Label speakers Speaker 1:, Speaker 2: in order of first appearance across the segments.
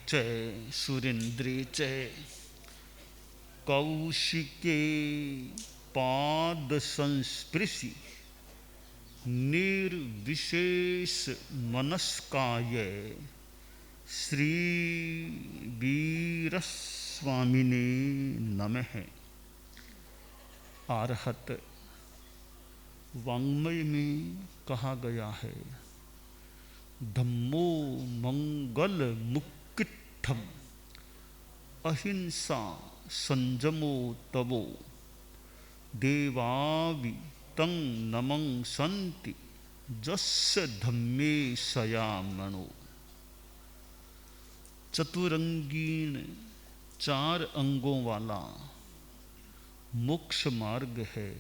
Speaker 1: च सुरेन्द्रे च कौशिके पाद संस्पृशि निर्विशेष मनस्काय श्री वीरस्वामिने नमः। आरहत वाङ्मय में कहा गया है, धम्मो मंगल मुक्तित्थम अहिंसा संजमो तवो देवावि तं नमं संति जस्य धम्मे सयामणो। चतुरंगीण 4 अंगों वाला मोक्ष मार्ग है।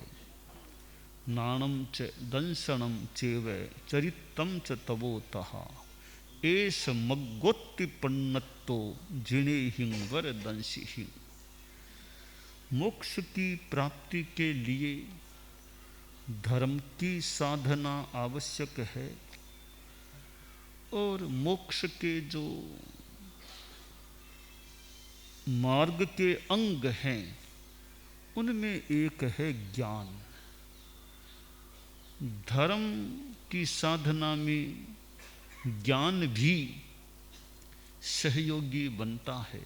Speaker 1: नाणं च दंसनं चैव चरितं च तवोतः एष मग्गोत्तिपन्नतो जिनेहिं वरदंसिहिं। मोक्ष की प्राप्ति के लिए धर्म की साधना आवश्यक है और मोक्ष के जो मार्ग के अंग हैं उनमें एक है ज्ञान। धर्म की साधना में ज्ञान भी सहयोगी बनता है।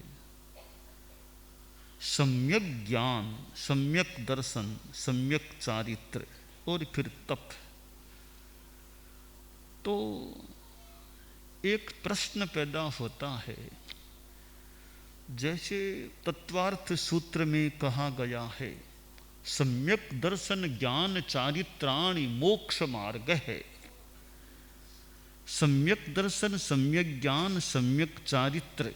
Speaker 1: सम्यक ज्ञान, सम्यक दर्शन, सम्यक चारित्र और फिर तप। तो एक प्रश्न पैदा होता है, जैसे तत्वार्थ सूत्र में कहा गया है, सम्यक दर्शन ज्ञान चारित्राणि मोक्ष मार्ग है। सम्यक दर्शन, सम्यक ज्ञान, सम्यक चारित्र,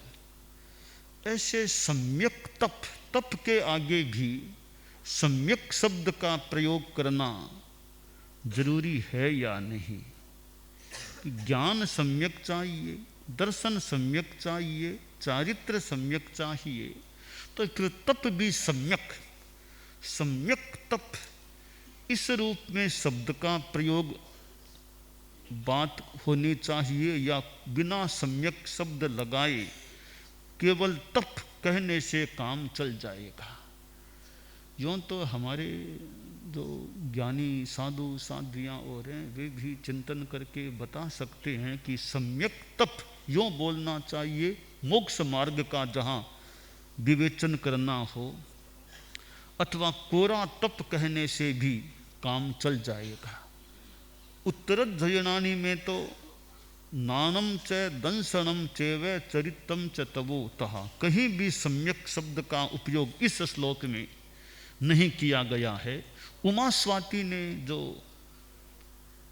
Speaker 1: ऐसे सम्यक तप, तप के आगे भी सम्यक शब्द का प्रयोग करना जरूरी है या नहीं। ज्ञान सम्यक चाहिए, दर्शन सम्यक चाहिए, चारित्र सम्यक चाहिए, तो फिर तप भी सम्यक, सम्यक तप इस रूप में शब्द का प्रयोग बात होनी चाहिए, या बिना सम्यक शब्द लगाए केवल तप कहने से काम चल जाएगा। यूँ तो हमारे जो ज्ञानी साधु साध्वियाँ और हैं वे भी चिंतन करके बता सकते हैं कि सम्यक तप यूँ बोलना चाहिए मोक्ष मार्ग का जहाँ विवेचन करना हो, अथवा कोरा तप कहने से भी काम चल जाएगा। उत्तरध्वयनानि में तो नानम च दंसनम चैव चरितम च तवोतः, कहीं भी सम्यक शब्द का उपयोग इस श्लोक में नहीं किया गया है। उमा स्वाति ने जो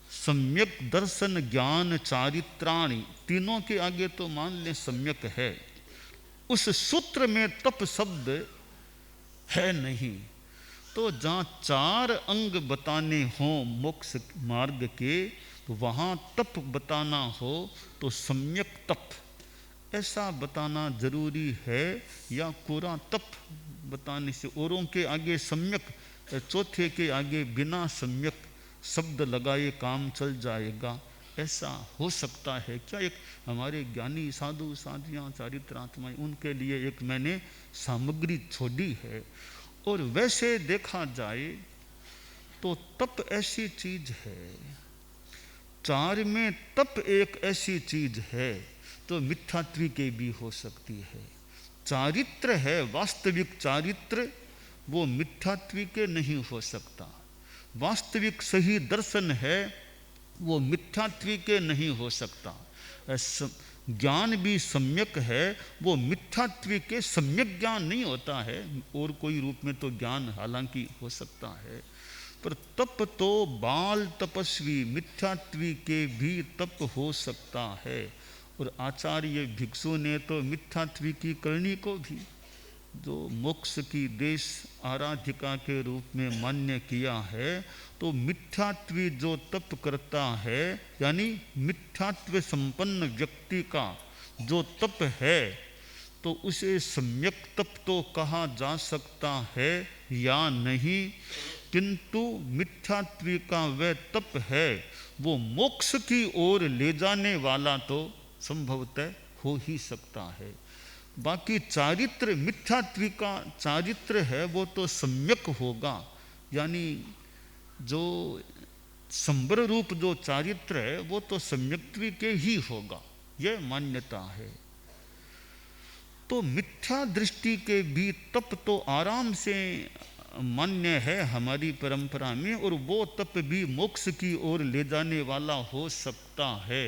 Speaker 1: सम्यक दर्शन ज्ञान चारित्राणि, तीनों के आगे तो मान लें सम्यक है, उस सूत्र में तप शब्द है नहीं। तो जहाँ 4 अंग बताने हों मोक्ष मार्ग के, तो वहाँ तप बताना हो तो सम्यक तप ऐसा बताना जरूरी है, या कोरा तप बताने से औरों के आगे सम्यक, चौथे के आगे बिना सम्यक शब्द लगाए काम चल जाएगा, ऐसा हो सकता है क्या? एक हमारे ज्ञानी साधु साधियाँ चारित्रात्माएं, उनके लिए एक मैंने सामग्री छोड़ी है। और वैसे देखा जाए तो तप ऐसी चीज है, 4 में तप एक ऐसी चीज है तो मिथ्यात्वी के भी हो सकती है। चारित्र है, वास्तविक चारित्र, वो मिथ्यात्वी के नहीं हो सकता। वास्तविक सही दर्शन है, वो मिथ्यात्वी के नहीं हो सकता। ज्ञान भी सम्यक है, वो मिथ्यात्वी के सम्यक ज्ञान नहीं होता है। और कोई रूप में तो ज्ञान हालांकि हो सकता है, पर तप तो बाल तपस्वी मिथ्यात्वी के भी तप हो सकता है। और आचार्य भिक्षु ने तो मिथ्यात्वी की करनी को भी जो मोक्ष की देश आराधिका के रूप में मान्य किया है। तो मिथ्यात्वी जो तप करता है, यानी मिथ्यात्व संपन्न व्यक्ति का जो तप है, तो उसे सम्यक तप तो कहा जा सकता है या नहीं, किंतु मिथ्यात्वी का वह तप है वो मोक्ष की ओर ले जाने वाला तो संभवतः हो ही सकता है। बाकी चारित्र, मिथ्यात्व का चारित्र है वो तो सम्यक होगा, यानी जो संबर रूप जो चारित्र है वो तो सम्यक्त्व के ही होगा, यह मान्यता है। तो मिथ्या दृष्टि के भी तप तो आराम से मान्य है हमारी परंपरा में, और वो तप भी मोक्ष की ओर ले जाने वाला हो सकता है।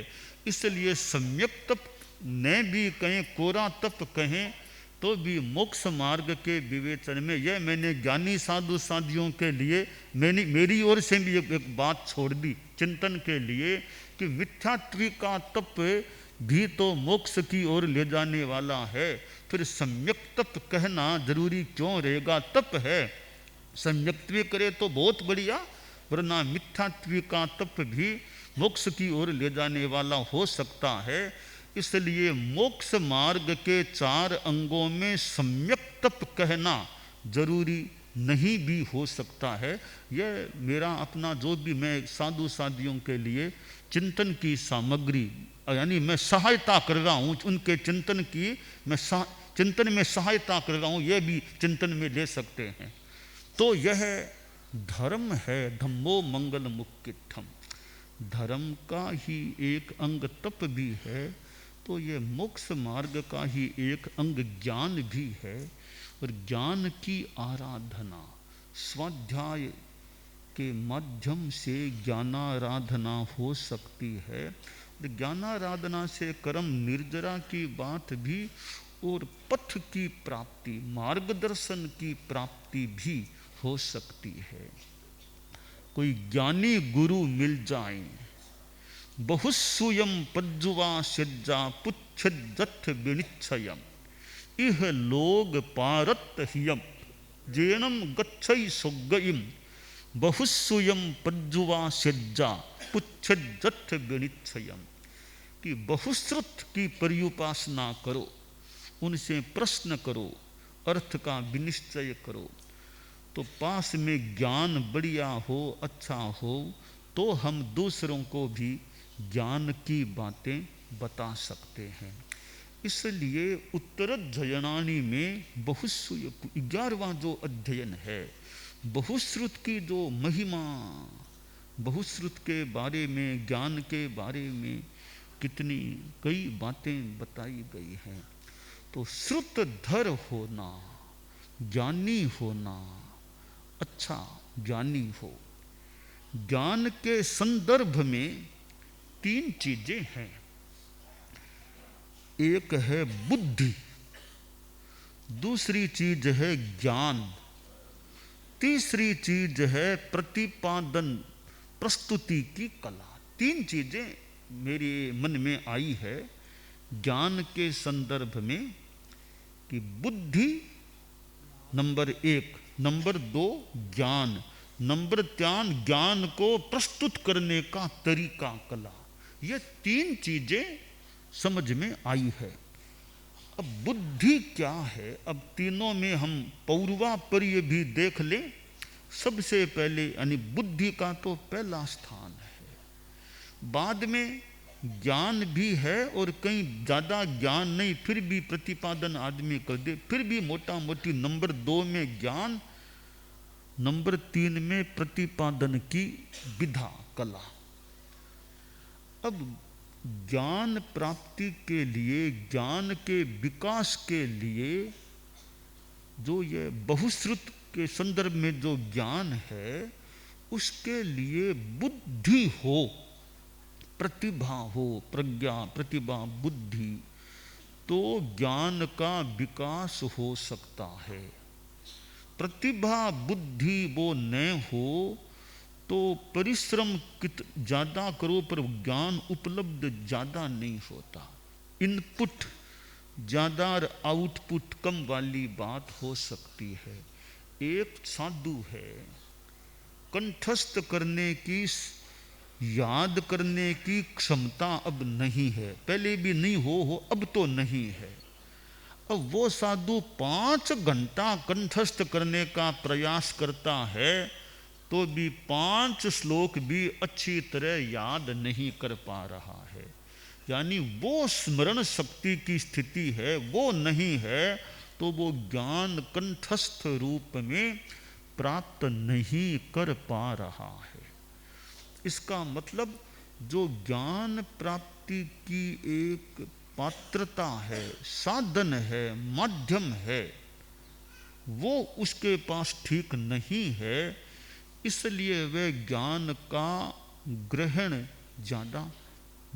Speaker 1: इसलिए सम्यक तप न भी कहें, कोरा तप कहें, तो भी मोक्ष मार्ग के विवेचन में, यह मैंने ज्ञानी साधु साधियों के लिए मेरी ओर से भी एक बात छोड़ दी चिंतन के लिए, कि मिथ्यात्व का तप भी तो मोक्ष की ओर ले जाने वाला है, फिर सम्यक तप कहना जरूरी क्यों रहेगा? तप है, सम्यक्त्व करे तो बहुत बढ़िया, वरना मिथ्यात्व का तप भी मोक्ष की ओर ले जाने वाला हो सकता है। इसलिए मोक्ष मार्ग के 4 अंगों में सम्यक तप कहना जरूरी नहीं भी हो सकता है। यह मेरा अपना जो भी मैं साधु साधियों के लिए चिंतन की सामग्री, यानी मैं सहायता कर रहा हूँ उनके चिंतन की, मैं चिंतन में सहायता कर रहा हूँ, यह भी चिंतन में ले सकते हैं। तो यह धर्म है, धम्मो मंगल मुक्तित्थम, धर्म का ही एक अंग तप भी है, तो ये मोक्ष मार्ग का ही एक अंग ज्ञान भी है। और ज्ञान की आराधना, स्वाध्याय के माध्यम से ज्ञानाराधना हो सकती है। ज्ञानाराधना से कर्म निर्जरा की बात भी, और पथ की प्राप्ति, मार्गदर्शन की प्राप्ति भी हो सकती है। कोई ज्ञानी गुरु मिल जाए, बहुसूयम पज्जुवा सज्जा पुच्छज्जथ विनिच्छयम इह लोग पारत हियम जेनम गच्छई सुगयिम बहुसूयम पज्जुवा सज्जा पुच्छज्जथ विनिच्छयम, कि बहुश्रुत की पर्युपासना करो, उनसे प्रश्न करो, अर्थ का विनिश्चय करो, तो पास में ज्ञान बढ़िया हो, अच्छा हो, तो हम दूसरों को भी ज्ञान की बातें बता सकते हैं। इसलिए उत्तराध्ययनानि में बहुश्रुत 11वां जो अध्ययन है, बहुश्रुत की जो महिमा, बहुश्रुत के बारे में, ज्ञान के बारे में कितनी कई बातें बताई गई हैं। तो श्रुतधर होना, ज्ञानी होना, अच्छा ज्ञानी हो। ज्ञान के संदर्भ में 3 चीजें हैं। एक है बुद्धि, दूसरी चीज है ज्ञान, तीसरी चीज है प्रतिपादन, प्रस्तुति की कला। 3 चीजें मेरे मन में आई है ज्ञान के संदर्भ में, कि बुद्धि नंबर 1, नंबर 2 ज्ञान, नंबर 3 ज्ञान को प्रस्तुत करने का तरीका, कला। ये 3 चीजें समझ में आई है। अब बुद्धि क्या है? अब तीनों में हम पौर्वापर्य भी देख लें। सबसे पहले यानी बुद्धि का तो पहला स्थान है, बाद में ज्ञान भी है, और कहीं ज़्यादा ज्ञान नहीं फिर भी प्रतिपादन आदमी कर दे, फिर भी मोटा मोटी नंबर 2 में ज्ञान, नंबर 3 में प्रतिपादन की विधा, कला। अब ज्ञान प्राप्ति के लिए, ज्ञान के विकास के लिए, जो ये बहुश्रुत के संदर्भ में जो ज्ञान है, उसके लिए बुद्धि हो, प्रतिभा हो, प्रज्ञा, प्रतिभा, बुद्धि, तो ज्ञान का विकास हो सकता है। प्रतिभा बुद्धि वो न हो तो परिश्रम ज़्यादा करो पर ज्ञान उपलब्ध ज़्यादा नहीं होता। इनपुट ज़्यादा और आउटपुट कम वाली बात हो सकती है। एक साधु है, कंठस्थ करने की, याद करने की क्षमता अब नहीं है, पहले भी नहीं हो अब तो नहीं है। अब वो साधु 5 घंटा कंठस्थ करने का प्रयास करता है तो भी 5 श्लोक भी अच्छी तरह याद नहीं कर पा रहा है। यानी वो स्मरण शक्ति की स्थिति है, वो नहीं है तो वो ज्ञान कंठस्थ रूप में प्राप्त नहीं कर पा रहा है। इसका मतलब जो ज्ञान प्राप्ति की एक पात्रता है, साधन है, माध्यम है, वो उसके पास ठीक नहीं है, इसलिए वह ज्ञान का ग्रहण ज्यादा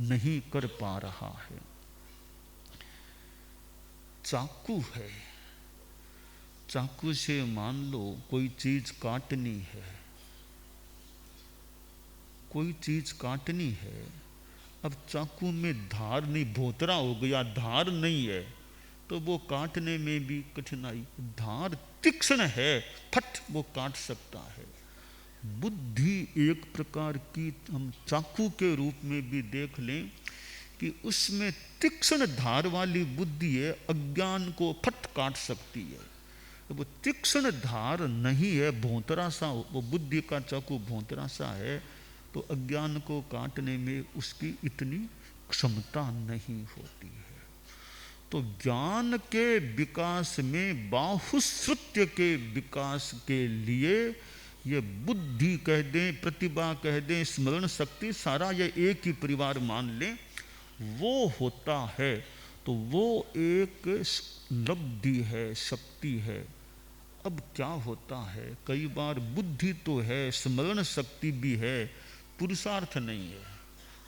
Speaker 1: नहीं कर पा रहा है। चाकू है, चाकू से मान लो कोई चीज काटनी है, कोई चीज काटनी है, अब चाकू में धार नहीं, भोतरा हो गया, धार नहीं है, तो वो काटने में भी कठिनाई। धार तीक्ष्ण है, फट वो काट सकता है। बुद्धि एक प्रकार की हम चाकू के रूप में भी देख लें कि उसमें तीक्ष्ण धार वाली बुद्धि है, अज्ञान को फट काट सकती है। तो वो तीक्ष्ण धार नहीं है, भोंतरा सा, वो बुद्धि का चाकू भोंतरा सा है, तो अज्ञान को काटने में उसकी इतनी क्षमता नहीं होती है। तो ज्ञान के विकास में, बाहुश्रुत्य के विकास के लिए ये बुद्धि कह दें, प्रतिभा कह दें, स्मरण शक्ति, सारा ये एक ही परिवार मान लें, वो होता है। तो वो एक लब्धि है, शक्ति है। अब क्या होता है, कई बार बुद्धि तो है, स्मरण शक्ति भी है, पुरुषार्थ नहीं है।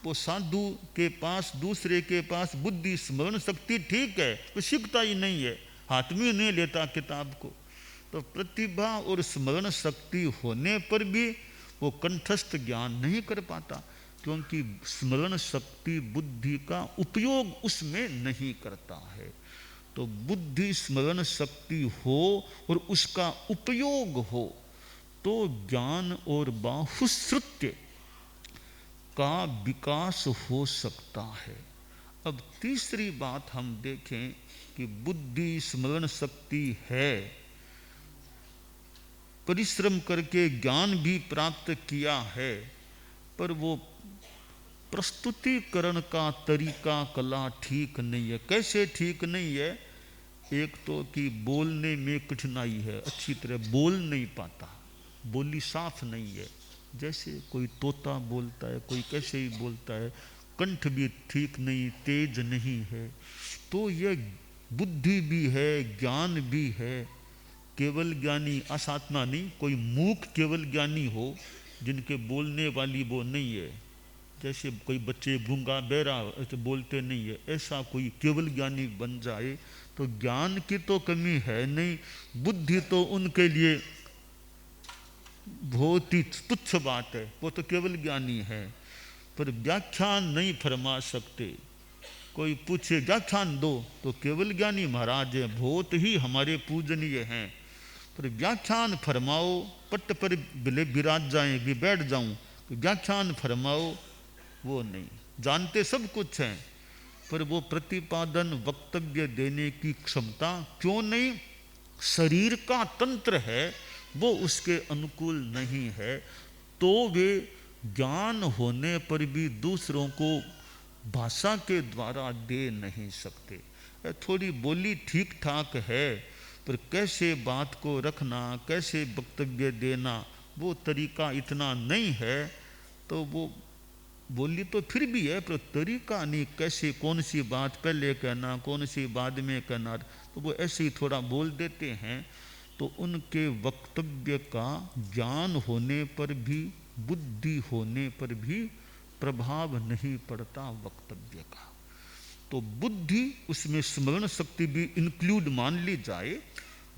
Speaker 1: वो साधु के पास, दूसरे के पास बुद्धि स्मरण शक्ति ठीक है, वो सीखता ही नहीं है, हाथ में नहीं लेता किताब को। तो प्रतिभा और स्मरण शक्ति होने पर भी वो कंठस्थ ज्ञान नहीं कर पाता, क्योंकि स्मरण शक्ति बुद्धि का उपयोग उसमें नहीं करता है। तो बुद्धि स्मरण शक्ति हो और उसका उपयोग हो तो ज्ञान और बाहुश्रुत्य का विकास हो सकता है। अब तीसरी बात हम देखें कि बुद्धि स्मरण शक्ति है, परिश्रम करके ज्ञान भी प्राप्त किया है, पर वो प्रस्तुतिकरण का तरीका, कला ठीक नहीं है। कैसे ठीक नहीं है? एक तो कि बोलने में कठिनाई है, अच्छी तरह बोल नहीं पाता, बोली साफ नहीं है, जैसे कोई तोता बोलता है, कोई कैसे ही बोलता है, कंठ भी ठीक नहीं, तेज नहीं है। तो यह बुद्धि भी है, ज्ञान भी है। केवल ज्ञानी असाधना नहीं, कोई मूक केवल ज्ञानी हो जिनके बोलने वाली वो नहीं है, जैसे कोई बच्चे गूंगा बहरा ऐसे बोलते नहीं है, ऐसा कोई केवल ज्ञानी बन जाए तो ज्ञान की तो कमी है नहीं, बुद्धि तो उनके लिए बहुत ही तुच्छ बात है, वो तो केवल ज्ञानी है, पर व्याख्यान नहीं फरमा सकते। कोई पूछे व्याख्यान दो तो केवल ज्ञानी महाराज है, बहुत ही हमारे पूजनीय हैं, पर व्याख्यान फरमाओ, पट्ट पर विराज जाएं कि बैठ जाऊं, तो व्याख्यान फरमाओ, वो नहीं। जानते सब कुछ हैं, पर वो प्रतिपादन, वक्तव्य देने की क्षमता क्यों नहीं? शरीर का तंत्र है वो उसके अनुकूल नहीं है, तो वे ज्ञान होने पर भी दूसरों को भाषा के द्वारा दे नहीं सकते। थोड़ी बोली ठीक ठाक है, पर कैसे बात को रखना, कैसे वक्तव्य देना, वो तरीका इतना नहीं है, तो वो बोली तो फिर भी है, पर तरीका नहीं, कैसे कौन सी बात पहले कहना, कौन सी बाद में कहना, तो वो ऐसे ही थोड़ा बोल देते हैं। तो उनके वक्तव्य का ज्ञान होने पर भी, बुद्धि होने पर भी प्रभाव नहीं पड़ता वक्तव्य का। तो बुद्धि, उसमें स्मरण शक्ति भी इंक्लूड मान ली जाए।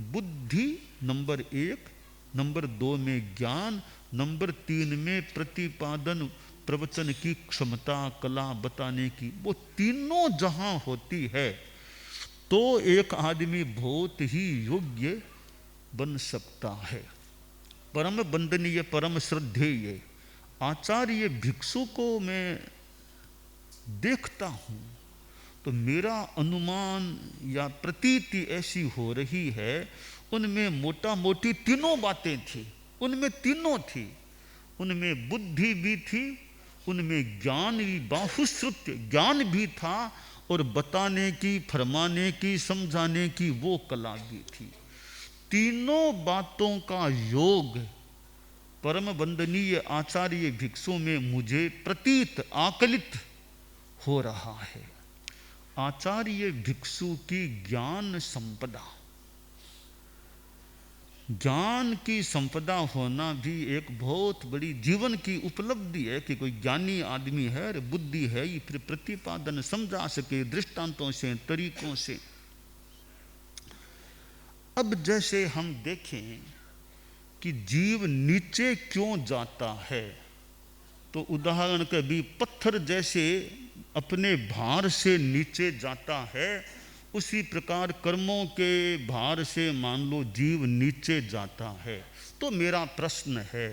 Speaker 1: बुद्धि नंबर 1, नंबर 2 में ज्ञान, नंबर 3 में प्रतिपादन, प्रवचन की क्षमता, कला बताने की, वो तीनों जहां होती है तो एक आदमी बहुत ही योग्य बन सकता है। परम वंदनीय, परम श्रद्धेय आचार्य भिक्षु को मैं देखता हूँ तो मेरा अनुमान या प्रतीति ऐसी हो रही है, उनमें मोटा मोटी तीनों बातें थी, उनमें तीनों थी, उनमें बुद्धि भी थी, उनमें ज्ञान भी बाहुश्रुत्य ज्ञान भी था और बताने की, फरमाने की, समझाने की वो कला भी थी। तीनों बातों का योग परम वंदनीय आचार्य भिक्षु में मुझे प्रतीत आकलित हो रहा है। आचार्य भिक्षु की ज्ञान संपदा, ज्ञान की संपदा होना भी एक बहुत बड़ी जीवन की उपलब्धि है कि कोई ज्ञानी आदमी है और बुद्धि है, ये फिर प्रतिपादन समझा सके दृष्टांतों से, तरीकों से। अब जैसे हम देखें कि जीव नीचे क्यों जाता है, तो उदाहरण के भी पत्थर जैसे अपने भार से नीचे जाता है, उसी प्रकार कर्मों के भार से मान लो जीव नीचे जाता है। तो मेरा प्रश्न है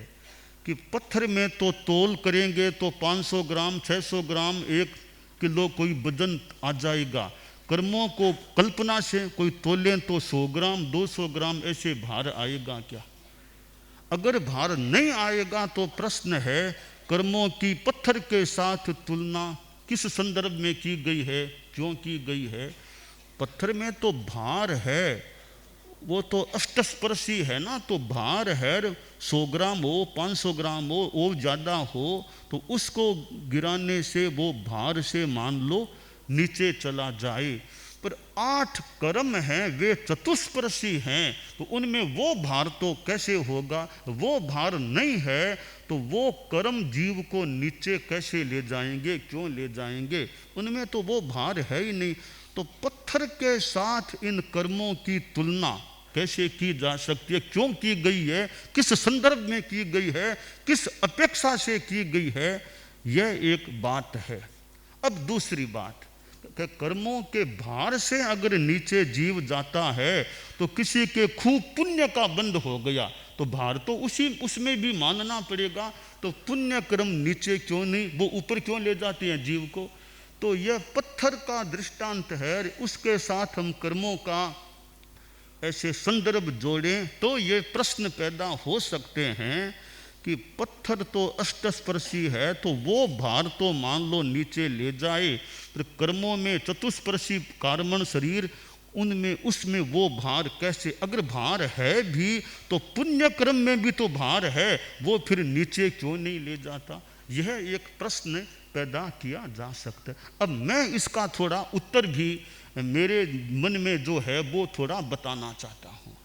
Speaker 1: कि पत्थर में तो तोल करेंगे तो 500 ग्राम, 600 ग्राम, 1 किलो कोई वजन आ जाएगा। कर्मों को कल्पना से कोई तोलें तो 100 ग्राम, 200 ग्राम ऐसे भार आएगा क्या? अगर भार नहीं आएगा तो प्रश्न है कर्मों की पत्थर के साथ तुलना किस संदर्भ में की गई है, क्यों की गई है? पत्थर में तो भार है, वो तो अष्टस्पर्शी है ना, तो भार है 100 ग्राम हो, 500 ग्राम हो, वो ज़्यादा हो तो उसको गिराने से वो भार से मान लो नीचे चला जाए। पर 8 कर्म हैं, वे चतुष्पर्शी हैं, तो उनमें वो भार तो कैसे होगा? वो भार नहीं है तो वो कर्म जीव को नीचे कैसे ले जाएंगे, क्यों ले जाएंगे? उनमें तो वो भार है ही नहीं। तो पत्थर के साथ इन कर्मों की तुलना कैसे की जा सकती है, क्यों की गई है, किस संदर्भ में की गई है, किस अपेक्षा से की गई है, यह एक बात है। अब दूसरी बात कि कर्मों के भार से अगर नीचे जीव जाता है तो किसी के खूब पुण्य का बंध हो गया तो भार तो उसमें भी मानना पड़ेगा। तो पुण्य कर्म नीचे क्यों नहीं, वो ऊपर क्यों ले जाते हैं जीव को? तो यह पत्थर का दृष्टांत है, उसके साथ हम कर्मों का ऐसे संदर्भ जोड़ें तो ये प्रश्न पैदा हो सकते हैं कि पत्थर तो अष्टस्पर्शी है तो वो भार तो मान लो नीचे ले जाए, तो कर्मों में चतुष्पर्शी कार्मण शरीर, उनमें उसमें वो भार कैसे? अगर भार है भी तो पुण्य कर्म में भी तो भार है, वो फिर नीचे क्यों नहीं ले जाता? यह एक प्रश्न पैदा किया जा सकता है। अब मैं इसका थोड़ा उत्तर भी मेरे मन में जो है वो थोड़ा बताना चाहता हूँ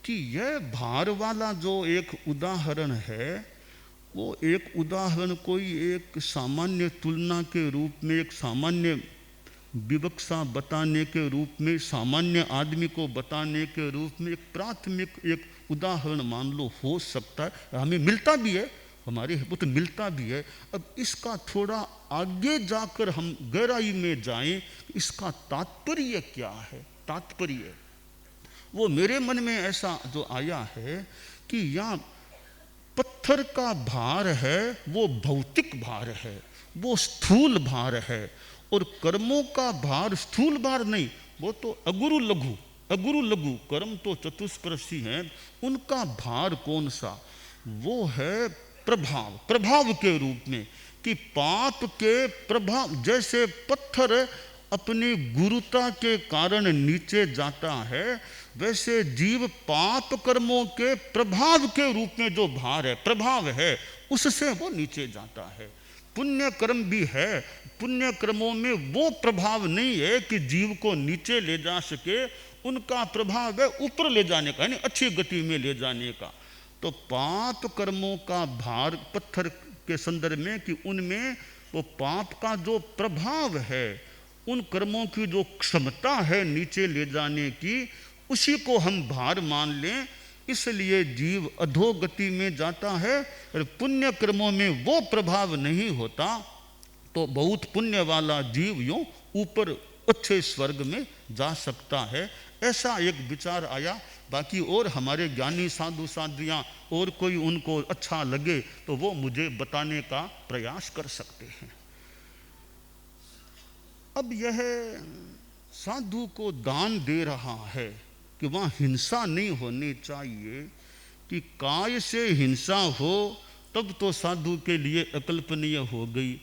Speaker 1: कि यह भार वाला जो एक उदाहरण है, वो एक उदाहरण कोई एक सामान्य तुलना के रूप में, एक सामान्य विवक्षा बताने के रूप में, सामान्य आदमी को बताने के रूप में एक प्राथमिक एक उदाहरण मान लो हो सकता है, हमें मिलता भी है, हमारे वो तो मिलता भी है। अब इसका थोड़ा आगे जाकर हम गहराई में जाएं, इसका तात्पर्य क्या है? तात्पर्य वो मेरे मन में ऐसा जो आया है कि यहाँ पत्थर का भार है वो भौतिक भार है, वो स्थूल भार है, और कर्मों का भार स्थूल भार नहीं, वो तो अगुरु लघु, अगुरु लघु कर्म तो चतुष्पर्शी हैं, उनका भार कौन सा? वो है प्रभाव, प्रभाव के रूप में, कि पाप के प्रभाव, जैसे पत्थर अपनी गुरुता के कारण नीचे जाता है, वैसे जीव पाप कर्मों के प्रभाव के रूप में जो भार है, प्रभाव है, उससे वो नीचे जाता है। पुण्य कर्म भी है, पुण्य कर्मों में वो प्रभाव नहीं है कि जीव को नीचे ले जा सके, उनका प्रभाव है ऊपर ले जाने का, यानी अच्छी गति में ले जाने का। तो पाप कर्मों का भार पत्थर के संदर्भ में कि उनमें वो पाप का जो प्रभाव है, उन कर्मों की जो क्षमता है नीचे ले जाने की, उसी को हम भार मान लें, इसलिए जीव अधोगति में जाता है। और पुण्य कर्मों में वो प्रभाव नहीं होता तो बहुत पुण्य वाला जीव यूं ऊपर अच्छे स्वर्ग में जा सकता है। ऐसा एक विचार आया। बाकी और हमारे ज्ञानी साधु साधियाँ और कोई उनको अच्छा लगे तो वो मुझे बताने का प्रयास कर सकते हैं। अब यह साधु को दान दे रहा है कि वहाँ हिंसा नहीं होनी चाहिए, कि काय से हिंसा हो तब तो साधु के लिए अकल्पनीय हो गई।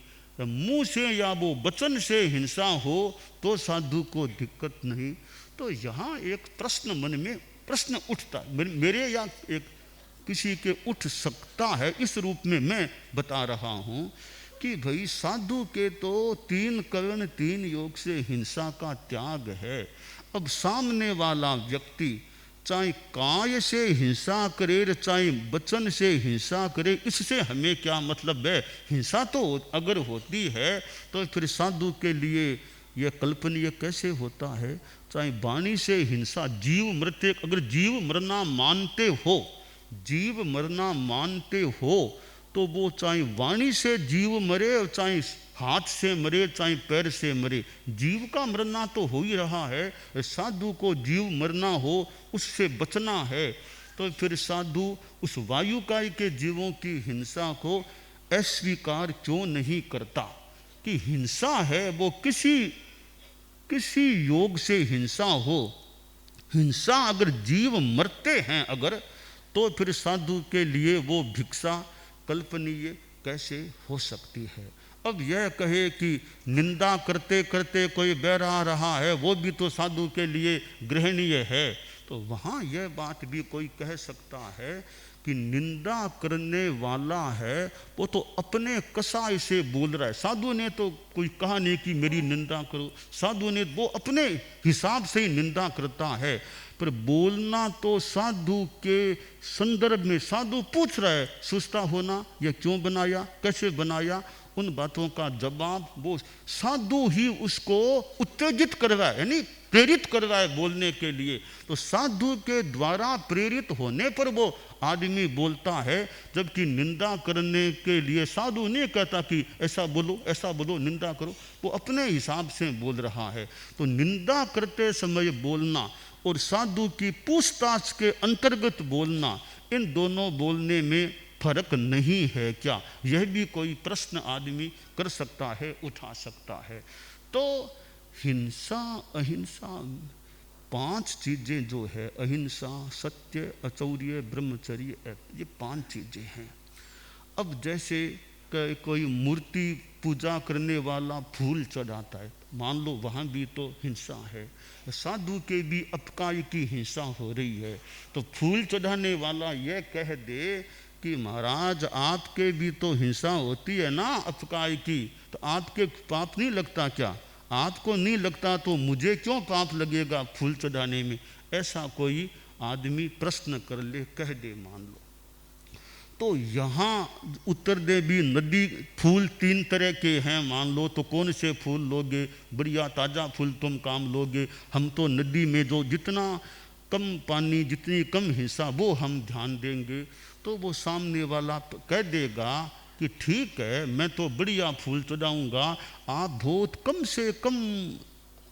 Speaker 1: मुंह से या वो वचन से हिंसा हो तो साधु को दिक्कत नहीं। तो यहाँ एक प्रश्न मन में प्रश्न उठता, मेरे या एक किसी के उठ सकता है, इस रूप में मैं बता रहा हूँ कि भाई साधु के तो 3 करण 3 योग से हिंसा का त्याग है। अब सामने वाला व्यक्ति चाहे काय से हिंसा करे चाहे वचन से हिंसा करे, इससे हमें क्या मतलब है? हिंसा तो अगर होती है तो फिर साधु के लिए यह कल्पनीय कैसे होता है? चाहे वाणी से हिंसा, जीव मरते, अगर जीव मरना मानते हो, जीव मरना मानते हो तो वो चाहे वाणी से जीव मरे और चाहे हाथ से मरे चाहे पैर से मरे, जीव का मरना तो हो ही रहा है। साधु को जीव मरना हो उससे बचना है, तो फिर साधु उस वायुकाय के जीवों की हिंसा को अस्वीकार क्यों नहीं करता? कि हिंसा है वो किसी योग से हिंसा हो, हिंसा अगर जीव मरते हैं अगर, तो फिर साधु के लिए वो भिक्षा कल्पनीय कैसे हो सकती है? अब यह कहे कि निंदा करते करते कोई बहरा रहा है वो भी तो साधु के लिए ग्रहणीय है, तो वहाँ यह बात भी कोई कह सकता है कि निंदा करने वाला है वो तो अपने कसाय से बोल रहा है। साधु ने तो कोई कहा नहीं कि मेरी निंदा करो, साधु ने वो अपने हिसाब से ही निंदा करता है। पर बोलना तो साधु के संदर्भ में, साधु पूछ रहा है सुस्ता होना यह क्यों बनाया, कैसे बनाया, उन बातों का जवाब वो साधु ही उसको उत्तेजित करवाए, यानी प्रेरित करवाए बोलने के लिए। तो साधु के द्वारा प्रेरित होने पर वो आदमी बोलता है, जबकि निंदा करने के लिए साधु नहीं कहता कि ऐसा बोलो निंदा करो, वो अपने हिसाब से बोल रहा है। तो निंदा करते समय बोलना और साधु की पूछताछ के अंतर्गत बोलना, इन दोनों बोलने में फर्क नहीं है क्या? यह भी कोई प्रश्न आदमी कर सकता है, उठा सकता है। तो हिंसा अहिंसा 5 चीज़ें जो है, अहिंसा, सत्य, अचौर्य, ब्रह्मचर्य, ये 5 चीज़ें हैं। अब जैसे कोई मूर्ति पूजा करने वाला फूल चढ़ाता है, मान लो वहाँ भी तो हिंसा है, साधु के भी अपकाय की हिंसा हो रही है। तो फूल चढ़ाने वाला यह कह दे कि महाराज आपके भी तो हिंसा होती है ना अपकाय की, तो आपके पाप नहीं लगता क्या? आपको नहीं लगता तो मुझे क्यों पाप लगेगा फूल चढ़ाने में? ऐसा कोई आदमी प्रश्न कर ले, कह दे मान लो, तो यहाँ उत्तर दे भी नदी फूल 3 तरह के हैं मान लो, तो कौन से फूल लोगे? बढ़िया ताज़ा फूल तुम काम लोगे, हम तो नदी में जो जितना कम पानी जितनी कम हिंसा वो हम ध्यान देंगे। तो वो सामने वाला कह देगा कि ठीक है मैं तो बढ़िया फूल चढ़ाऊँगा, आप बहुत कम से कम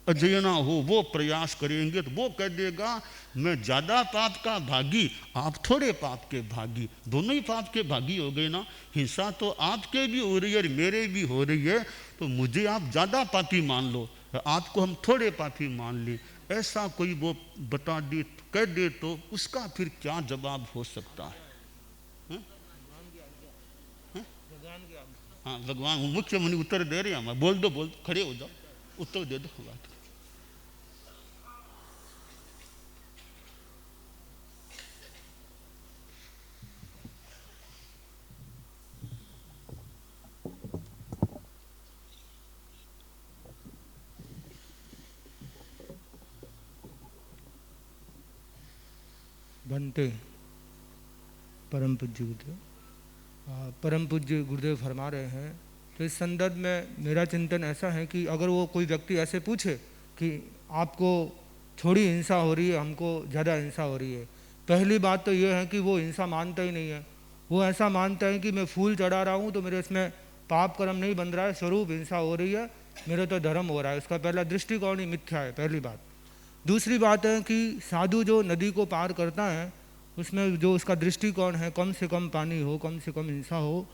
Speaker 1: अजयना हो वो प्रयास करेंगे। तो वो कह देगा मैं ज़्यादा पाप का भागी, आप थोड़े पाप के भागी, दोनों ही पाप के भागी हो गए ना। हिंसा तो आपके भी हो रही है और मेरे भी हो रही है, तो मुझे आप ज़्यादा पापी मान लो, आपको हम थोड़े पापी मान लें। ऐसा कोई वो बता दे, कह दे, तो उसका फिर क्या जवाब हो सकता है? हाँ भगवान मुख्य मुनि उत्तर दे रहे हैं, हम बोल दो खड़े हो जाओ, उत्तर दे दो बात।
Speaker 2: बनते परम पूज्य गुरुदेव, परम पूज्य गुरुदेव फरमा रहे हैं। तो इस संदर्भ में मेरा चिंतन ऐसा है कि अगर वो कोई व्यक्ति ऐसे पूछे कि आपको थोड़ी हिंसा हो रही है, हमको ज़्यादा हिंसा हो रही है, पहली बात तो ये है कि वो हिंसा मानता ही नहीं है। वो ऐसा मानता है कि मैं फूल चढ़ा रहा हूँ तो मेरे इसमें पाप कर्म नहीं बन रहा है, स्वरूप हिंसा हो रही है, मेरा तो धर्म हो रहा है। उसका पहला दृष्टिकोण ही मिथ्या है, पहली बात। दूसरी बात है कि साधु जो नदी को पार करता है उसमें जो उसका दृष्टिकोण है, कम से कम पानी हो, कम से कम हिंसा हो।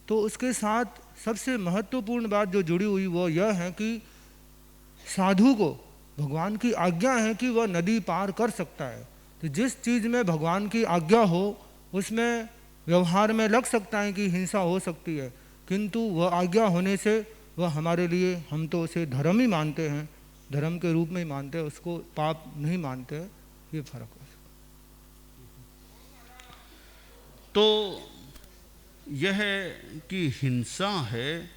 Speaker 2: तो उसके साथ सबसे महत्वपूर्ण बात जो जुड़ी हुई वो यह है कि साधु को भगवान की आज्ञा है कि वह नदी पार कर सकता है। तो जिस चीज़ में भगवान की आज्ञा हो उसमें व्यवहार में लग सकता है कि हिंसा हो सकती है, किंतु वह आज्ञा होने से वह हमारे लिए, हम तो उसे धर्म ही मानते हैं, धर्म के रूप में ही मानते हैं, उसको पाप नहीं मानते हैं। ये फर्क है।
Speaker 1: तो यह कि हिंसा है,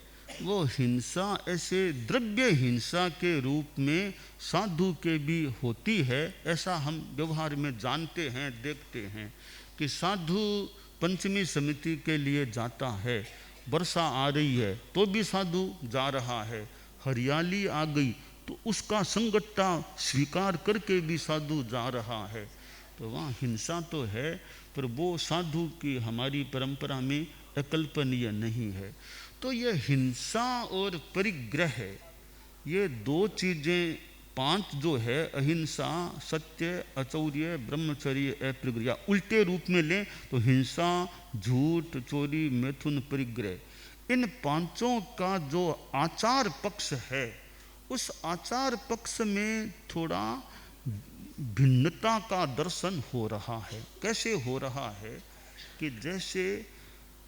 Speaker 1: वो हिंसा ऐसे द्रव्य हिंसा के रूप में साधु के भी होती है, ऐसा हम व्यवहार में जानते हैं, देखते हैं कि साधु पंचमी समिति के लिए जाता है, वर्षा आ रही है तो भी साधु जा रहा है, हरियाली आ गई तो उसका संगठता स्वीकार करके भी साधु जा रहा है। तो वहाँ हिंसा तो है, पर वो साधु की हमारी परंपरा में अकल्पनीय नहीं है। तो ये हिंसा और परिग्रह, ये दो चीज़ें, पांच जो है, अहिंसा, सत्य, अचौर्य, ब्रह्मचर्य, अप्रग्रह, उल्टे रूप में लें तो हिंसा, झूठ, चोरी, मैथुन, परिग्रह, इन पांचों का जो आचार पक्ष है, उस आचार पक्ष में थोड़ा भिन्नता का दर्शन हो रहा है। कैसे हो रहा है कि जैसे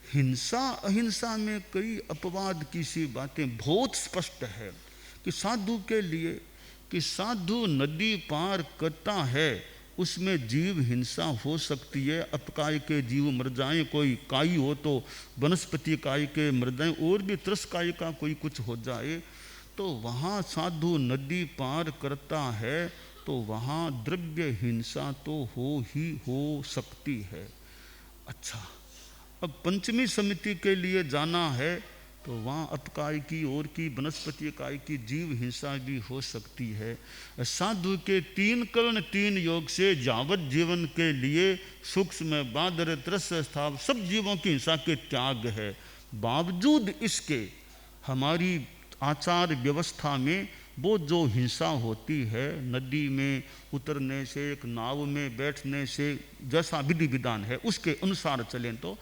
Speaker 1: हिंसा अहिंसा में कई अपवाद की सी बातें बहुत स्पष्ट है कि साधु के लिए, कि साधु नदी पार करता है, उसमें जीव हिंसा हो सकती है, अपकाय के जीव मर जाएं, कोई काई हो तो वनस्पति काय के मर जाएं, और भी त्रसकाय का कोई कुछ हो जाए, तो वहाँ साधु नदी पार करता है तो वहाँ द्रव्य हिंसा तो हो ही हो सकती है। अच्छा, अब पंचमी समिति के लिए जाना है तो वहाँ अपकाय की और की वनस्पति काय की जीव हिंसा भी हो सकती है। साधु के तीन कर्ण तीन योग से यावत जीवन के लिए सूक्ष्म बादर त्रस स्थाव सब जीवों की हिंसा के त्याग है। बावजूद इसके हमारी आचार व्यवस्था में वो जो हिंसा होती है, नदी में उतरने से, एक नाव में बैठने से, जैसा विधि विधान है उसके अनुसार चलें तो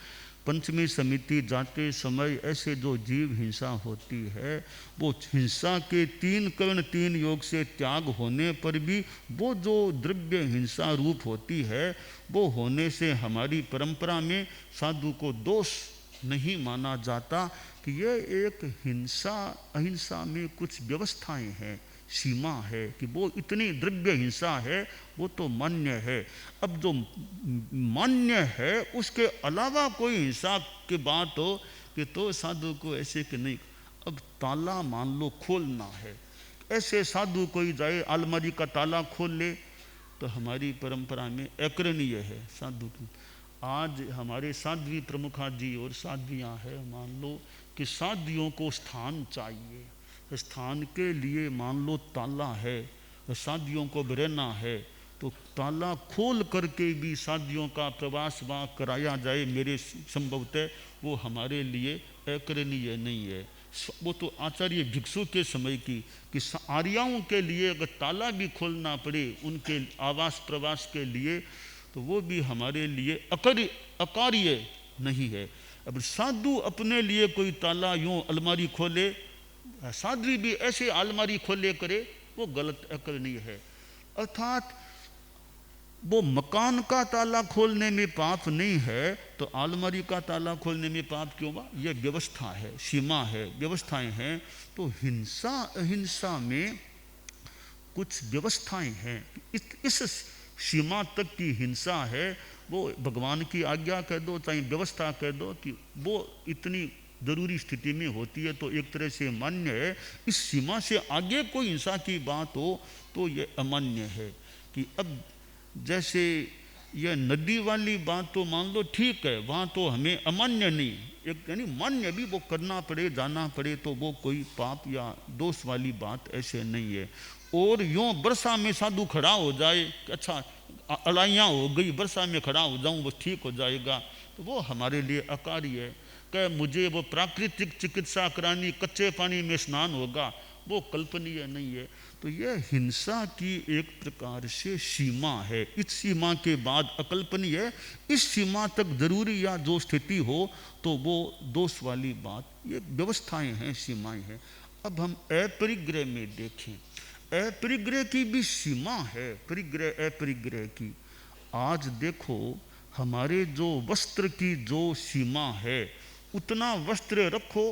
Speaker 1: पंचमी समिति जाते समय ऐसे जो जीव हिंसा होती है, वो हिंसा के तीन कर्ण तीन योग से त्याग होने पर भी वो जो द्रव्य हिंसा रूप होती है, वो होने से हमारी परंपरा में साधु को दोष नहीं माना जाता कि ये एक हिंसा अहिंसा में कुछ व्यवस्थाएं हैं, सीमा है, कि वो इतनी द्रव्य हिंसा है, वो तो मान्य है। अब जो मान्य है उसके अलावा कोई हिंसा की बात हो कि तो साधु को ऐसे कि नहीं, अब ताला मान लो खोलना है, ऐसे साधु कोई जाए अलमारी का ताला खोल ले तो हमारी परंपरा में अकरणीय है साधु की। आज हमारे साध्वी प्रमुखा जी और साध्वियाँ हैं, मान लो कि साध्वियों को स्थान चाहिए, स्थान के लिए मान लो ताला है, साध्वियों को रहना है, तो ताला खोल करके भी साध्वियों का प्रवास वहाँ कराया जाए, मेरे संभवतः वो हमारे लिए अकरणीय नहीं है। वो तो आचार्य भिक्षु के समय की कि आर्याओं के लिए अगर ताला भी खोलना पड़े उनके आवास प्रवास के लिए, तो वो भी हमारे लिए अकार्य नहीं है। अब साधु अपने लिए कोई ताला यूँ अलमारी खोले, साध्वी भी ऐसे अलमारी खोले करे, वो गलत अकरणीय है। अर्थात वो मकान का ताला खोलने में पाप नहीं है तो अलमारी का ताला खोलने में पाप क्यों हुआ? ये व्यवस्था है, सीमा है, व्यवस्थाएं हैं। तो हिंसा अहिंसा में कुछ व्यवस्थाएं हैं, इस सीमा तक की हिंसा है, वो भगवान की आज्ञा कह दो चाहे व्यवस्था कह दो कि वो इतनी जरूरी स्थिति में होती है तो एक तरह से मान्य है। इस सीमा से आगे कोई हिंसा की बात हो तो ये अमान्य है। कि अब जैसे यह नदी वाली बात तो मान लो ठीक है, वहाँ तो हमें अमान्य नहीं, एक यानी मान्य भी वो करना पड़े जाना पड़े तो वो कोई पाप या दोष वाली बात ऐसे नहीं है। और यूँ वर्षा में साधु खड़ा हो जाए, अच्छा अलाइयाँ हो गई, वर्षा में खड़ा हो जाऊँ बस ठीक हो जाएगा, तो वो हमारे लिए अकार्य है। क्या मुझे वो प्राकृतिक चिकित्सा करानी, कच्चे पानी में स्नान होगा, वो कल्पनीय नहीं है। तो यह हिंसा की एक प्रकार से सीमा है, इस सीमा के बाद अकल्पनीय है, इस सीमा तक जरूरी या जो स्थिति हो तो वो दोष वाली बात, ये व्यवस्थाएं हैं, सीमाएं हैं। अब हम अपरिग्रह में देखें, अपरिग्रह की भी सीमा है, परिग्रह अपरिग्रह की। आज देखो हमारे जो वस्त्र की जो सीमा है उतना वस्त्र रखो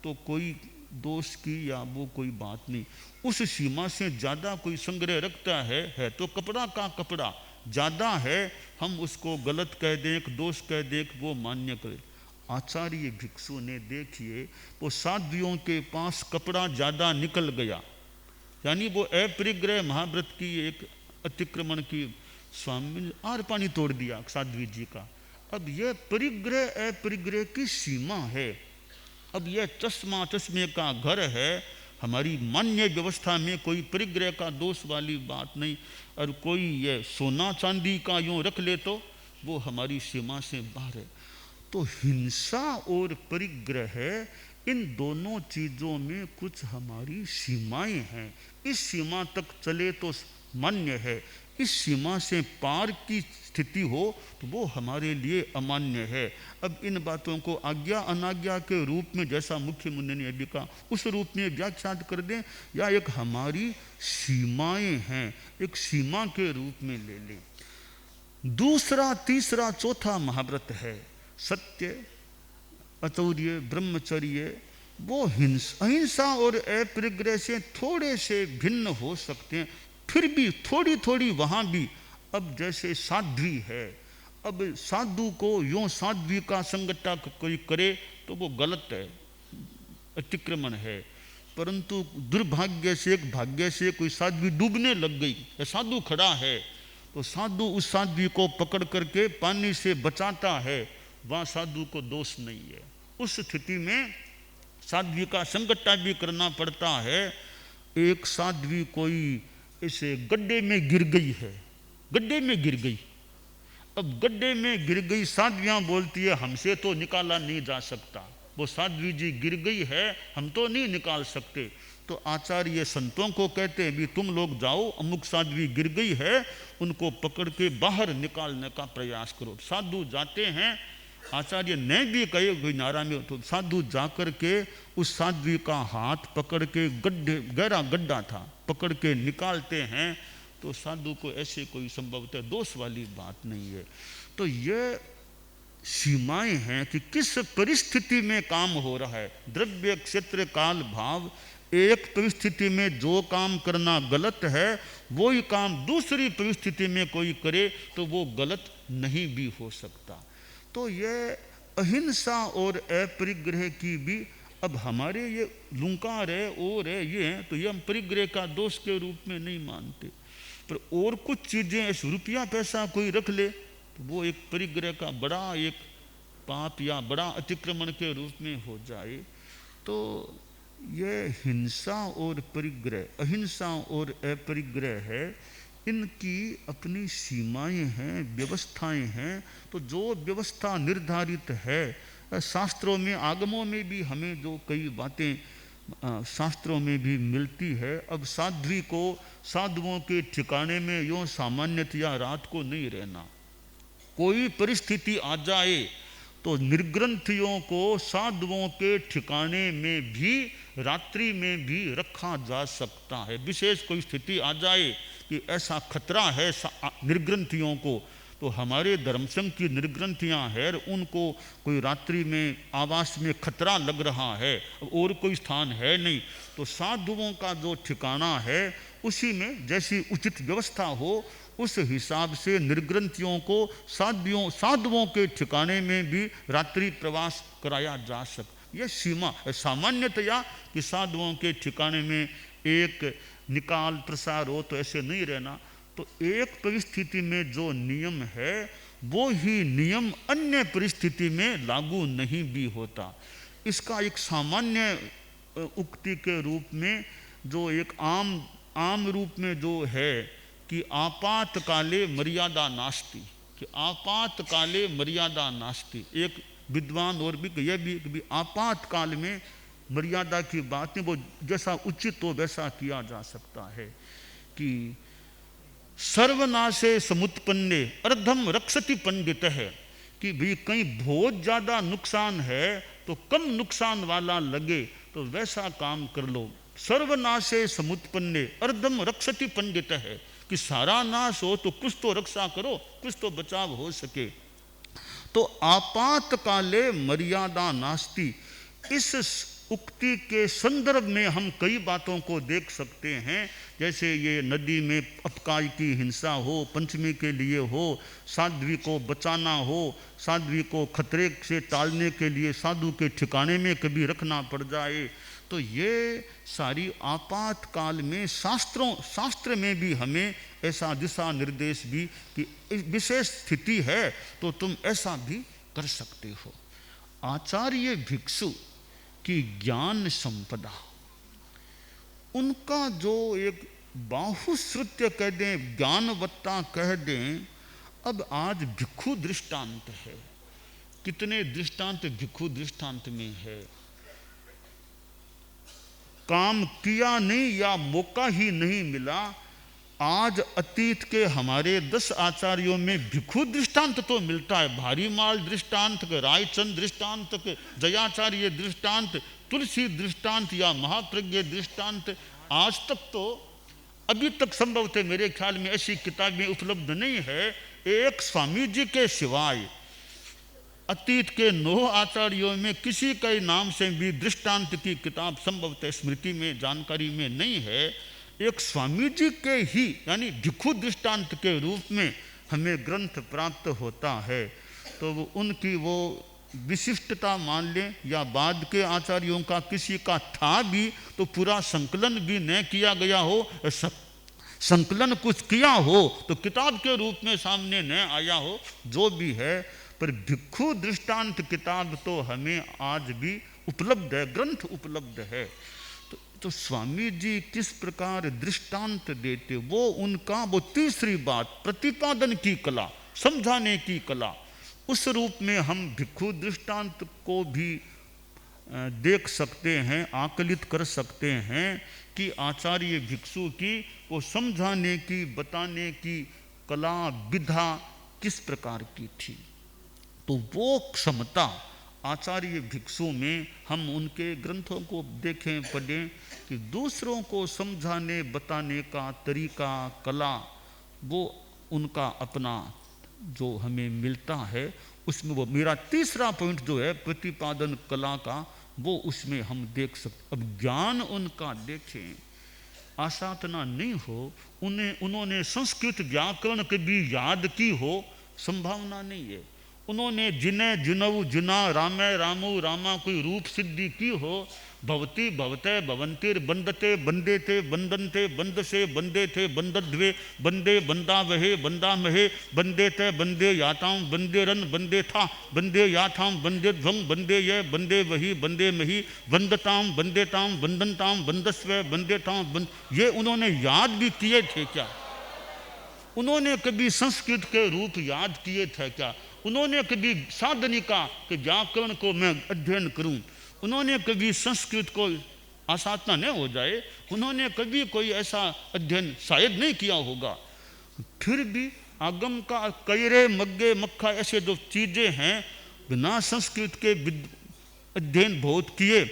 Speaker 1: तो कोई दोष की या वो कोई बात नहीं। उस सीमा से ज़्यादा कोई संग्रह रखता है तो कपड़ा का कपड़ा ज़्यादा है, हम उसको गलत कह दें, दोष कह दें, वो मान्य करें। आचार्य भिक्षु ने देखिए वो साध्वियों के पास कपड़ा ज़्यादा निकल गया, यानी वो अपरिग्रह महाव्रत की एक अतिक्रमण की स्वामी आर पानी तोड़ दिया साध्वी जी का। अब यह परिग्रह अपरिग्रह की सीमा है। अब यह चश्मा चश्मे का घर है, हमारी मान्य व्यवस्था में कोई परिग्रह का दोष वाली बात नहीं। और कोई ये सोना चांदी का यूँ रख ले तो वो हमारी सीमा से बाहर है। तो हिंसा और परिग्रह इन दोनों चीज़ों में कुछ हमारी सीमाएं हैं। इस सीमा तक चले तो मान्य है, इस सीमा से पार की स्थिति हो तो वो हमारे लिए अमान्य है। अब इन बातों को आज्ञा अनाज्ञा के रूप में, जैसा मुख्य मुनि ने अभी कहा, उस रूप में व्याख्या कर दें या एक हमारी सीमाएं हैं, एक सीमा के रूप में ले लें। दूसरा तीसरा चौथा महाव्रत है सत्य, अचौर्य, ब्रह्मचर्य। वो अहिंसा और अपरिग्रह से थोड़े से भिन्न हो सकते हैं, फिर भी थोड़ी थोड़ी वहाँ भी। अब जैसे साध्वी है, अब साधु को यूँ साध्वी का संगठा कोई करे तो वो गलत है, अतिक्रमण है। परंतु दुर्भाग्य से, एक भाग्य से कोई साध्वी डूबने लग गई, साधु खड़ा है तो साधु उस साध्वी को पकड़ करके पानी से बचाता है, वहाँ साधु को दोष नहीं है। उस स्थिति में साध्वी का संगठा भी करना पड़ता है। एक साध्वी कोई ऐसे गड्ढे में गिर गई है, गड्ढे में गिर गई। अब गड्ढे में गिर गई, साध्वियाँ बोलती है हमसे तो निकाला नहीं जा सकता, वो साध्वी जी गिर गई है, हम तो नहीं निकाल सकते। तो आचार्य संतों को कहते हैं भी तुम लोग जाओ, अमुक साध्वी गिर गई है, उनको पकड़ के बाहर निकालने का प्रयास करो। साधु जाते हैं, आचार्य ने भी कहे कोई नारा में, तो साधु जाकर के उस साध्वी का हाथ पकड़ के, गड्ढे गहरा गड्ढा था, पकड़ के निकालते हैं। तो साधु को ऐसे कोई संभवतः दोष वाली बात नहीं है। तो ये सीमाएं हैं कि किस परिस्थिति में काम हो रहा है। द्रव्य क्षेत्र काल भाव, एक परिस्थिति में जो काम करना गलत है वही काम दूसरी परिस्थिति में कोई करे तो वो गलत नहीं भी हो सकता। तो ये अहिंसा और अपरिग्रह की भी, अब हमारे ये लुंकार है और है ये है, तो ये हम परिग्रह का दोष के रूप में नहीं मानते। पर और कुछ चीज़ें ऐसे रुपया पैसा कोई रख ले तो वो एक परिग्रह का बड़ा एक पाप या बड़ा अतिक्रमण के रूप में हो जाए। तो ये हिंसा और परिग्रह, अहिंसा और अपरिग्रह है, इनकी अपनी सीमाएं हैं, व्यवस्थाएं हैं। तो जो व्यवस्था निर्धारित है शास्त्रों में, आगमों में भी हमें जो कई बातें शास्त्रों में भी मिलती है। अब साध्वी को साधुओं के ठिकाने में यूँ सामान्यतया रात को नहीं रहना, कोई परिस्थिति आ जाए तो निर्ग्रंथियों को साधुओं के ठिकाने में भी रात्रि में भी रखा जा सकता है। विशेष कोई स्थिति आ जाए कि ऐसा खतरा है निर्ग्रंथियों को, तो हमारे धर्मसंघ की निर्ग्रंथियाँ हैं, उनको कोई रात्रि में आवास में खतरा लग रहा है और कोई स्थान है नहीं, तो साधुओं का जो ठिकाना है उसी में जैसी उचित व्यवस्था हो उस हिसाब से निर्ग्रंथियों को साधुओं के ठिकाने में भी रात्रि प्रवास कराया जा सकता। यह सीमा सामान्यतया कि साधुओं के ठिकाने में एक निकाल प्रसार हो तो ऐसे नहीं रहना। तो एक परिस्थिति में जो नियम है वो ही नियम अन्य परिस्थिति में लागू नहीं भी होता। इसका एक सामान्य उक्ति के रूप में जो एक आम रूप में जो है कि आपातकाले मर्यादा नास्ति, कि आपातकाले मर्यादा नास्ति। एक विद्वान और भी यह भी आपातकाल में मर्यादा की बातें वो जैसा उचित हो वैसा किया जा सकता है। कि सर्वनाशे समुत्पन्ने अर्धम रक्षति पंडित है, कि भी कहीं बहुत ज़्यादा नुकसान है तो कम नुकसान वाला लगे तो वैसा काम कर लो। सर्वनाशे समुत्पन्ने अर्धम रक्षति पंडित है, कि सारा नाश हो तो कुछ तो रक्षा करो, कुछ तो बचाव हो सके। तो आपातकाले मर्यादा नास्ति, इस उक्ति के संदर्भ में हम कई बातों को देख सकते हैं। जैसे ये नदी में अपकाय की हिंसा हो, पंचमी के लिए हो, साध्वी को बचाना हो, साध्वी को खतरे से टालने के लिए साधु के ठिकाने में कभी रखना पड़ जाए, तो ये सारी आपातकाल में शास्त्र में भी हमें ऐसा दिशा निर्देश भी कि विशेष स्थिति है तो तुम ऐसा भी कर सकते हो। आचार्य भिक्षु की ज्ञान संपदा, उनका जो एक बाहुश्रुत्य कह दें, ज्ञानवत्ता कह दें। अब आज भिक्षु दृष्टांत है, कितने दृष्टांत भिक्षु दृष्टांत में है। काम किया नहीं या मौका ही नहीं मिला। आज अतीत के हमारे 10 आचार्यों में भिक्षु दृष्टांत तो मिलता है, भारी माल दृष्टांत के, रायचंद दृष्टांत के, जयाचार्य दृष्टांत, तुलसी दृष्टांत या महाप्रज्ञ दृष्टांत। आज तक तो अभी तक संभवतः मेरे ख्याल में ऐसी किताबें उपलब्ध नहीं है। एक स्वामी जी के सिवाय अतीत के 9 आचार्यों में किसी के नाम से भी दृष्टांत की किताब संभवतः स्मृति में, जानकारी में नहीं है। एक स्वामी जी के ही यानी भिक्षु दृष्टांत के रूप में हमें ग्रंथ प्राप्त होता है। तो उनकी वो विशिष्टता मान लें, या बाद के आचार्यों का किसी का था भी तो पूरा संकलन भी न किया गया हो, संकलन कुछ किया हो तो किताब के रूप में सामने न आया हो, जो भी है, पर भिक्षु दृष्टांत किताब तो हमें आज भी उपलब्ध है, ग्रंथ उपलब्ध है। तो स्वामी जी किस प्रकार दृष्टांत देते, वो उनका वो तीसरी बात, प्रतिपादन की कला, समझाने की कला, उस रूप में हम भिक्षु दृष्टांत को भी देख सकते हैं, आकलित कर सकते हैं कि आचार्य भिक्षु की वो समझाने की, बताने की कला, विधा किस प्रकार की थी। तो वो क्षमता आचार्य भिक्षु में हम उनके ग्रंथों को देखें, पढ़ें कि दूसरों को समझाने बताने का तरीका, कला, वो उनका अपना जो हमें मिलता है उसमें वो मेरा तीसरा पॉइंट जो है प्रतिपादन कला का, वो उसमें हम देख सकते। अब ज्ञान उनका देखें, आसातना नहीं हो, उन्होंने संस्कृत व्याकरण कभी याद की हो, संभावना नहीं है। उन्होंने जिन्हें जिनऊ जिना, रामे रामू रामा कोई रूप सिद्धि की हो, भवती भवते भवंतिर, बंदते बंदेते, बंदनते बंदसे, बंदे थे बंदद्वे, बंदे बंदावहे बंदामहे, बंदे ते बंदे याताम, बंदे रन बंदे था, बंदे याथाम, बंदे ध्वंग, बंदे ये बंदे वही, बंदे मही, बंदताम बंदेताम, बंदनताम, बंदस्व, बंदेताम, ये उन्होंने याद भी किए थे क्या? उन्होंने कभी संस्कृत के रूप याद किए थे क्या? उन्होंने कभी साधनिका के व्याकरण को मैं अध्ययन करूं, उन्होंने कभी संस्कृत को, आसातना न हो जाए, उन्होंने कभी कोई ऐसा अध्ययन शायद नहीं किया होगा। फिर भी आगम का कैरे, मग्गे, मक्खा ऐसे जो चीज़ें हैं, बिना संस्कृत के अध्ययन बहुत किए,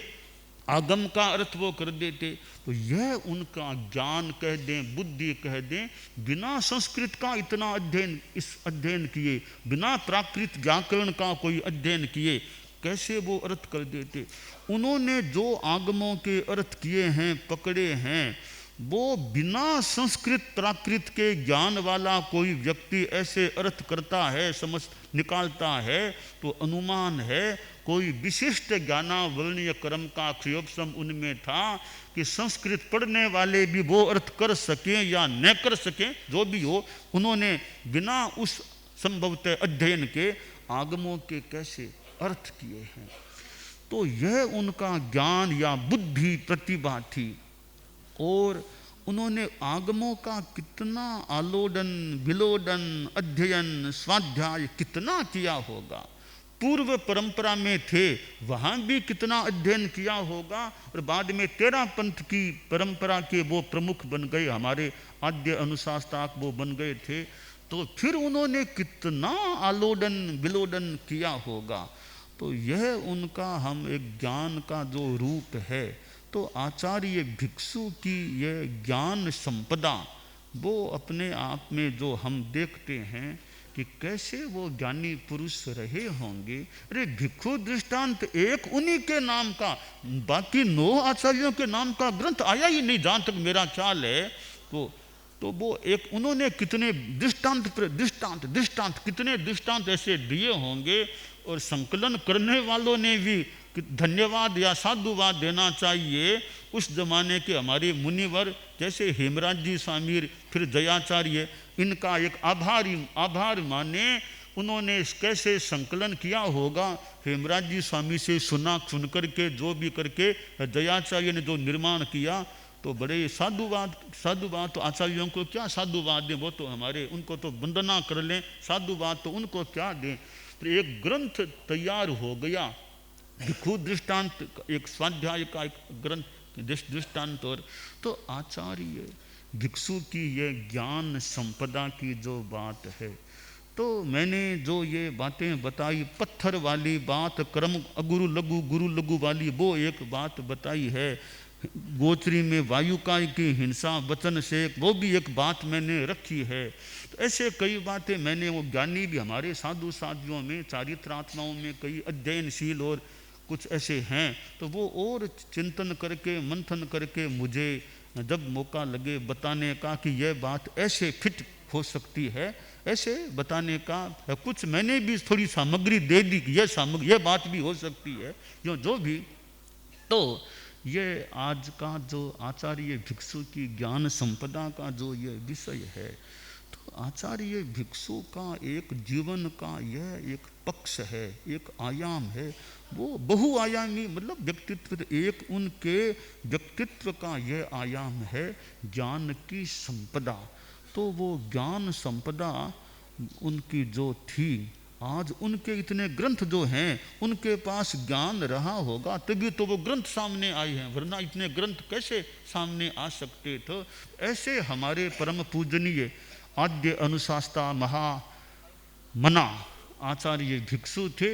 Speaker 1: आगम का अर्थ वो कर देते। तो यह उनका ज्ञान कह दें, बुद्धि कह दें, बिना संस्कृत का इतना अध्ययन, इस अध्ययन किए, बिना प्राकृत व्याकरण का कोई अध्ययन किए, कैसे वो अर्थ कर देते। उन्होंने जो आगमों के अर्थ किए हैं, पकड़े हैं, वो बिना संस्कृत प्राकृत के ज्ञान वाला कोई व्यक्ति ऐसे अर्थ करता है, समझ निकालता है, तो अनुमान है कोई विशिष्ट ज्ञानावरणीय कर्म का क्षयोपशम उनमें था कि संस्कृत पढ़ने वाले भी वो अर्थ कर सकें या न कर सकें, जो भी हो, उन्होंने बिना उस संभवतः अध्ययन के आगमों के कैसे अर्थ किए हैं। तो यह उनका ज्ञान या बुद्धि प्रतिभा थी। और उन्होंने आगमों का कितना आलोडन, विलोडन, अध्ययन, स्वाध्याय कितना किया होगा। पूर्व परंपरा में थे, वहाँ भी कितना अध्ययन किया होगा। और बाद में 13 पंथ की परंपरा के वो प्रमुख बन गए, हमारे आद्य अनुशासक वो बन गए थे। तो फिर उन्होंने कितना आलोडन, विलोडन किया होगा। तो यह उनका हम एक ज्ञान का जो रूप है, तो आचार्य भिक्षु की यह ज्ञान संपदा, वो अपने आप में जो हम देखते हैं कि कैसे वो ज्ञानी पुरुष रहे होंगे। अरे भिक्षु दृष्टांत एक उन्हीं के नाम का, बाकी 9 आचार्यों के नाम का ग्रंथ आया ही नहीं जहाँ तक मेरा ख्याल है। तो वो एक उन्होंने कितने दृष्टांत पर दृष्टांत कितने दृष्टांत ऐसे दिए होंगे। और संकलन करने वालों ने भी धन्यवाद या साधुवाद देना चाहिए। उस जमाने के हमारे मुनिवर जैसे हेमराज जी स्वामी, फिर जयाचार्य, इनका एक आभार माने। उन्होंने कैसे संकलन किया होगा, हेमराज जी स्वामी से सुन करके जो भी करके जयाचार्य ने जो निर्माण किया, तो बड़े साधुवाद तो आचार्यों को क्या साधुवाद दें, वो तो हमारे, उनको तो वंदना कर लें, साधुवाद तो उनको क्या दें। तो एक ग्रंथ तैयार हो गया, भिक्षु दृष्टांत, एक स्वाध्याय का एक ग्रंथ दृष्टांत। और तो आचार्य भिक्षु की ये ज्ञान संपदा की जो बात है, तो मैंने जो ये बातें बताई, पत्थर वाली बात, क्रम अगुरु लघु वाली वो एक बात बताई है, गोचरी में वायुकाय की हिंसा वचन से वो भी एक बात मैंने रखी है। तो ऐसे कई बातें मैंने, वो ज्ञानी भी हमारे साधु साधियों में, चारित्रात्माओं में कई अध्ययनशील और कुछ ऐसे हैं, तो वो और चिंतन करके मंथन करके मुझे जब मौका लगे बताने का कि यह बात ऐसे फिट हो सकती है, ऐसे बताने का कुछ मैंने भी थोड़ी सामग्री दे दी कि यह बात भी हो सकती है, जो भी। तो ये आज का जो आचार्य भिक्षु की ज्ञान संपदा का जो ये विषय है, तो आचार्य भिक्षु का एक जीवन का यह एक पक्ष है, एक आयाम है, वो बहुआयामी, मतलब व्यक्तित्व, एक उनके व्यक्तित्व का यह आयाम है ज्ञान की संपदा। तो वो ज्ञान संपदा उनकी जो थी, आज उनके इतने ग्रंथ जो हैं, उनके पास ज्ञान रहा होगा तभी तो वो ग्रंथ सामने आए हैं, वरना इतने ग्रंथ कैसे सामने आ सकते थे। ऐसे हमारे परम पूजनीय आद्य अनुशास्ता महामना आचार्य भिक्षु थे।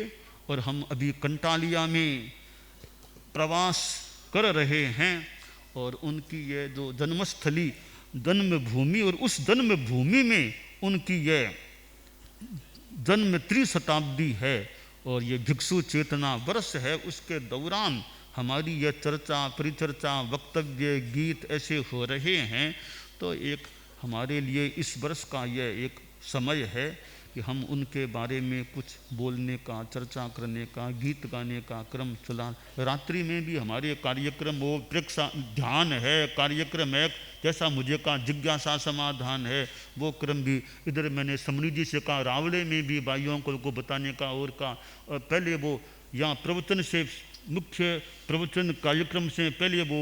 Speaker 1: और हम अभी कंटालिया में प्रवास कर रहे हैं, और उनकी ये जो जन्मस्थली, जन्मभूमि, और उस जन्मभूमि में उनकी यह जन्म 3 शताब्दी है, और ये भिक्षु चेतना वर्ष है। उसके दौरान हमारी यह चर्चा, परिचर्चा, वक्तव्य, गीत ऐसे हो रहे हैं। तो एक हमारे लिए इस वर्ष का यह एक समय है कि हम उनके बारे में कुछ बोलने का, चर्चा करने का, गीत गाने का क्रम चला। रात्रि में भी हमारे कार्यक्रम, वो प्रेक्षा ध्यान है, कार्यक्रम है, जैसा मुझे कहा जिज्ञासा समाधान है, वो क्रम भी इधर मैंने समणी जी से कहा, रावले में भी भाइयों को बताने का और का। और पहले वो यहाँ प्रवचन से, मुख्य प्रवचन कार्यक्रम से पहले वो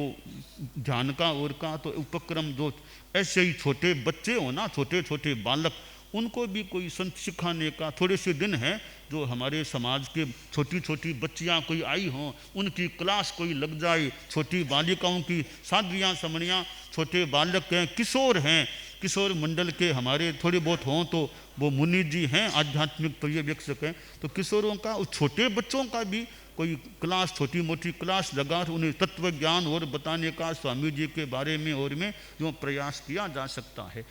Speaker 1: ध्यान का और का, तो उपक्रम जो ऐसे ही छोटे बच्चे हो ना, छोटे छोटे बालक, उनको भी कोई संत सिखाने का थोड़े से दिन है, जो हमारे समाज के छोटी छोटी बच्चियां कोई आई हों, उनकी क्लास कोई लग जाए, छोटी बालिकाओं की, साध्वियाँ समणियाँ, छोटे बालक हैं, किशोर हैं, किशोर मंडल के हमारे थोड़े बहुत हों, तो वो मुनि जी हैं, आध्यात्मिक पर्यवेक्षक हैं, तो किशोरों का, उस छोटे बच्चों का भी कोई क्लास, छोटी मोटी क्लास लगा, उन्हें तत्व ज्ञान और बताने का स्वामी जी के बारे में और में जो प्रयास किया जा सकता है।